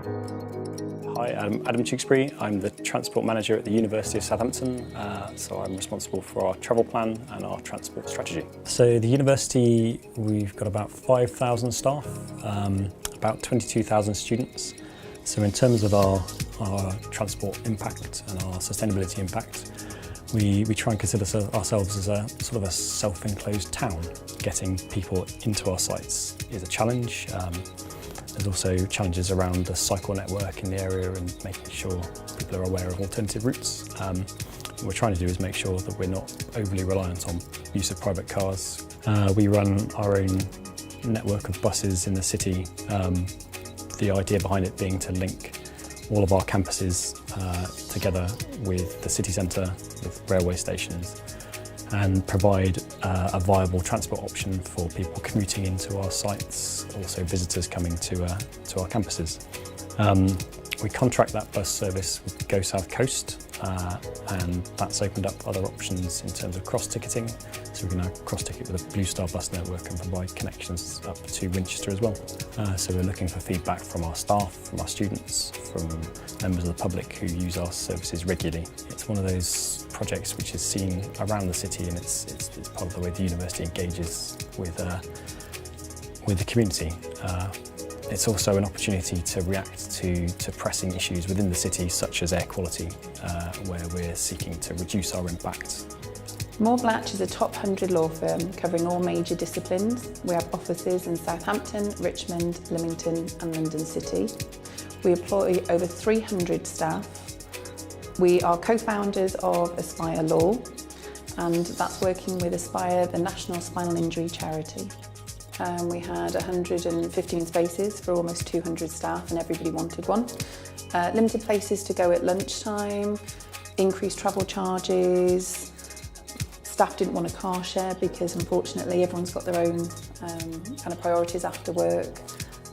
Hi, I'm Adam Tewkesbury. I'm the Transport Manager at the University of Southampton, so I'm responsible for our travel plan and our transport strategy. So the university, we've got about 5,000 staff, about 22,000 students. So in terms of our transport impact and our sustainability impact, we try and consider ourselves as a sort of a self-enclosed town. Getting people into our sites is a challenge. There's also challenges around the cycle network in the area and making sure people are aware of alternative routes. What we're trying to do is make sure that we're not overly reliant on use of private cars. We run our own network of buses in the city, the idea behind it being to link all of our campuses together with the city centre, with railway stations, and provide a viable transport option for people commuting into our sites, also visitors coming to our campuses. We contract that bus service with Go South Coast, and that's opened up other options in terms of cross-ticketing. So we can now cross-ticket with a Blue Star bus network and provide connections up to Winchester as well. So we're looking for feedback from our staff, from our students, from members of the public who use our services regularly. It's one of those projects which is seen around the city, and it's part of the way the university engages with the community. It's also an opportunity to react to pressing issues within the city, such as air quality, where we're seeking to reduce our impact. Blatch is a top 100 law firm covering all major disciplines. We have offices in Southampton, Richmond, Lymington and London City. We employ over 300 staff. We are co-founders of Aspire Law, and that's working with Aspire, the National Spinal Injury Charity. We had 115 spaces for almost 200 staff, and everybody wanted one. Limited places to go at lunchtime, increased travel charges. Staff didn't want a car share because unfortunately everyone's got their own kind of priorities after work,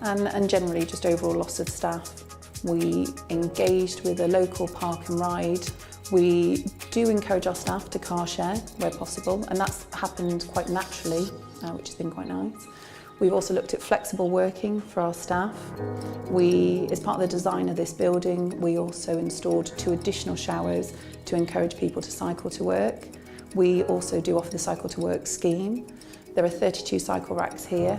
and generally just overall loss of staff. We engaged with a local park and ride. We do encourage our staff to car share where possible, and that's happened quite naturally, which has been quite nice. We've also looked at flexible working for our staff. As part of the design of this building, we also installed 2 additional showers to encourage people to cycle to work. We also do offer the Cycle to Work scheme. There are 32 cycle racks here,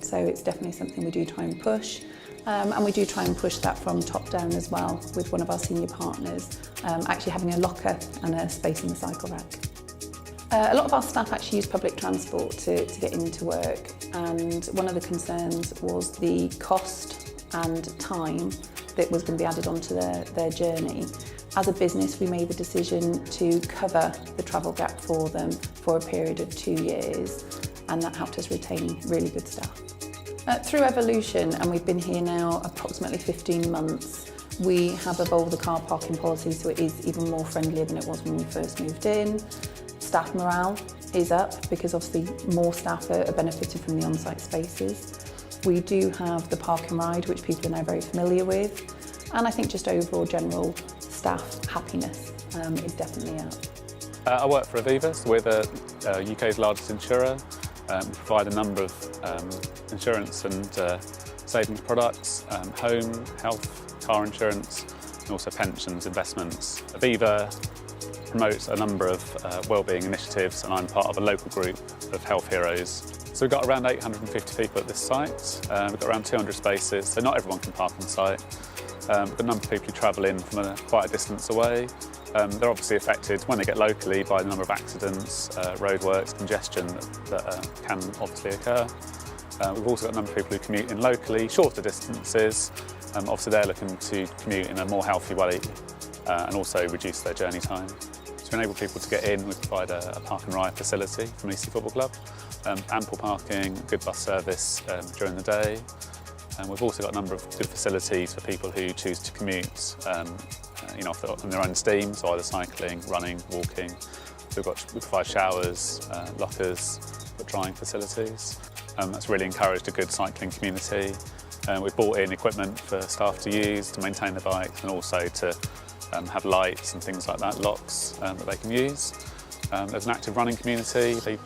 so it's definitely something we do try and push. And we do try and push that from top down as well, with one of our senior partners actually having a locker and a space in the cycle rack. A lot of our staff actually use public transport to get into work, and one of the concerns was the cost and time that was going to be added onto their journey. As a business, we made the decision to cover the travel gap for them for a period of 2 years, and that helped us retain really good staff. Through evolution, and we've been here now approximately 15 months, we have evolved the car parking policy so it is even more friendlier than it was when we first moved in. Staff morale is up because obviously more staff are benefiting from the on-site spaces. We do have the park and ride, which people are now very familiar with, and I think just overall general staff happiness is definitely up. I work for Aviva, so we're the UK's largest insurer. We provide a number of insurance and savings products, home, health, car insurance, and also pensions, investments. Aviva promotes a number of wellbeing initiatives, and I'm part of a local group of health heroes. So we've got around 850 people at this site. We've got around 200 spaces, so not everyone can park on site. We've got a number of people who travel in from quite a distance away. They're obviously affected when they get locally by the number of accidents, roadworks, congestion that can obviously occur. We've also got a number of people who commute in locally, shorter distances. Obviously they're looking to commute in a more healthy way and also reduce their journey time. To enable people to get in, we provide a park and ride facility from Eastleigh Football Club. Ample parking, good bus service during the day. And we've also got a number of good facilities for people who choose to commute on their own steam, so either cycling, running, walking. So we provide showers, lockers, got drying facilities. That's really encouraged a good cycling community. We've bought in equipment for staff to use to maintain the bikes, and also to have lights and things like that, locks that they can use. There's an active running community. They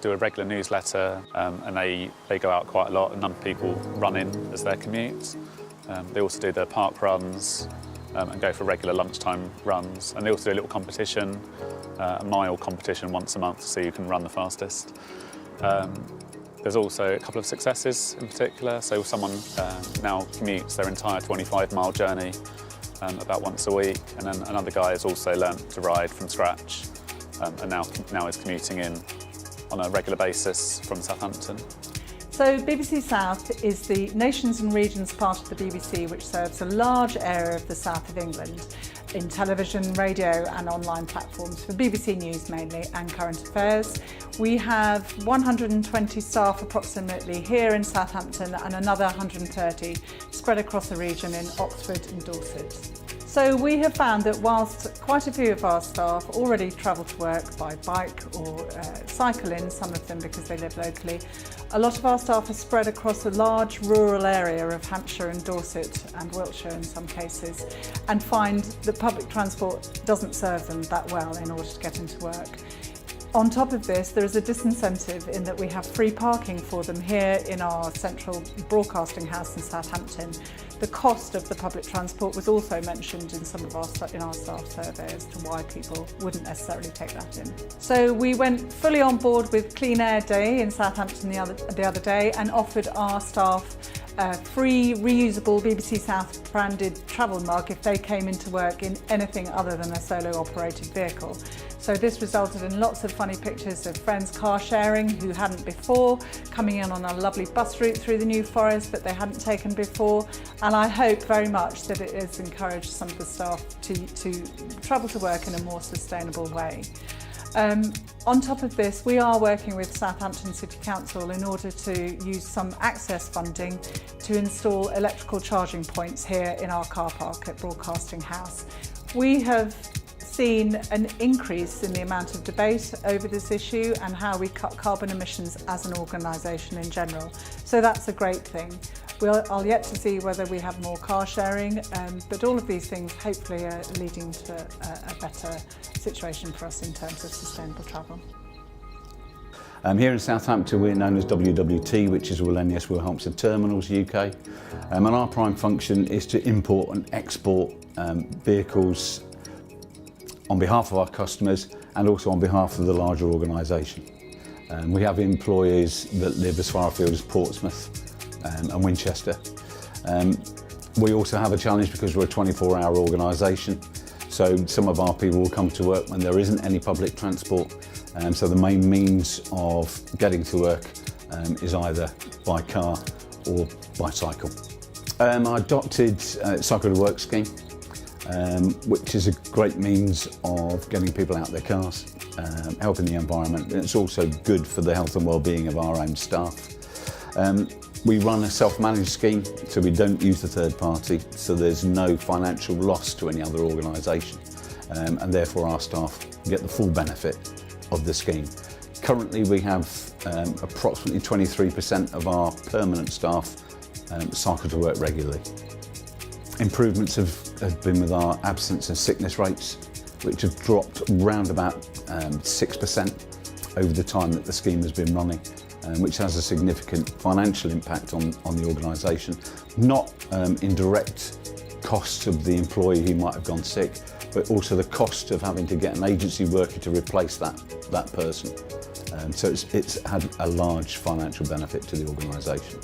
do a regular newsletter and they go out quite a lot. A number of people run in as their commute. They also do their park runs and go for regular lunchtime runs. And they also do a little competition, a mile competition once a month to see who can run the fastest. There's also a couple of successes in particular. So someone now commutes their entire 25-mile journey about once a week, and then another guy has also learnt to ride from scratch and now is commuting in on a regular basis from Southampton. So BBC South is the nations and regions part of the BBC, which serves a large area of the south of England in television, radio and online platforms for BBC News mainly and current affairs. We have 120 staff approximately here in Southampton and another 130 spread across the region in Oxford and Dorset. So we have found that whilst quite a few of our staff already travel to work by bike or cycle in, some of them because they live locally, a lot of our staff are spread across a large rural area of Hampshire and Dorset and Wiltshire in some cases, and find that public transport doesn't serve them that well in order to get into work. On top of this, there is a disincentive in that we have free parking for them here in our central broadcasting house in Southampton. The cost of the public transport was also mentioned in some of our staff survey as to why people wouldn't necessarily take that in. So we went fully on board with Clean Air Day in Southampton the other day and offered our staff a free reusable BBC South branded travel mug if they came into work in anything other than a solo operated vehicle. So this resulted in lots of funny pictures of friends car sharing who hadn't before, coming in on a lovely bus route through the New Forest that they hadn't taken before, and I hope very much that it has encouraged some of the staff to travel to work in a more sustainable way. On top of this, we are working with Southampton City Council in order to use some access funding to install electrical charging points here in our car park at Broadcasting House. We have seen an increase in the amount of debate over this issue and how we cut carbon emissions as an organisation in general. So that's a great thing. I'll yet to see whether we have more car sharing, but all of these things hopefully are leading to a better situation for us in terms of sustainable travel. Here in Southampton we're known as WWT, which is Wallenius Wilhelmsen Terminals UK, and our prime function is to import and export vehicles on behalf of our customers and also on behalf of the larger organisation. We have employees that live as far afield as Portsmouth and Winchester. We also have a challenge because we're a 24-hour organisation, so some of our people will come to work when there isn't any public transport, so the main means of getting to work is either by car or by cycle. I adopted Cycle to Work scheme, which is a great means of getting people out of their cars, helping the environment, and it's also good for the health and well-being of our own staff. We run a self-managed scheme, so we don't use the third party, so there's no financial loss to any other organisation, and therefore our staff get the full benefit of the scheme. Currently we have approximately 23% of our permanent staff cycle to work regularly. Improvements have been with our absence and sickness rates, which have dropped around about 6% over the time that the scheme has been running, which has a significant financial impact on the organisation, not in direct costs of the employee who might have gone sick, but also the cost of having to get an agency worker to replace that person. So it's had a large financial benefit to the organisation.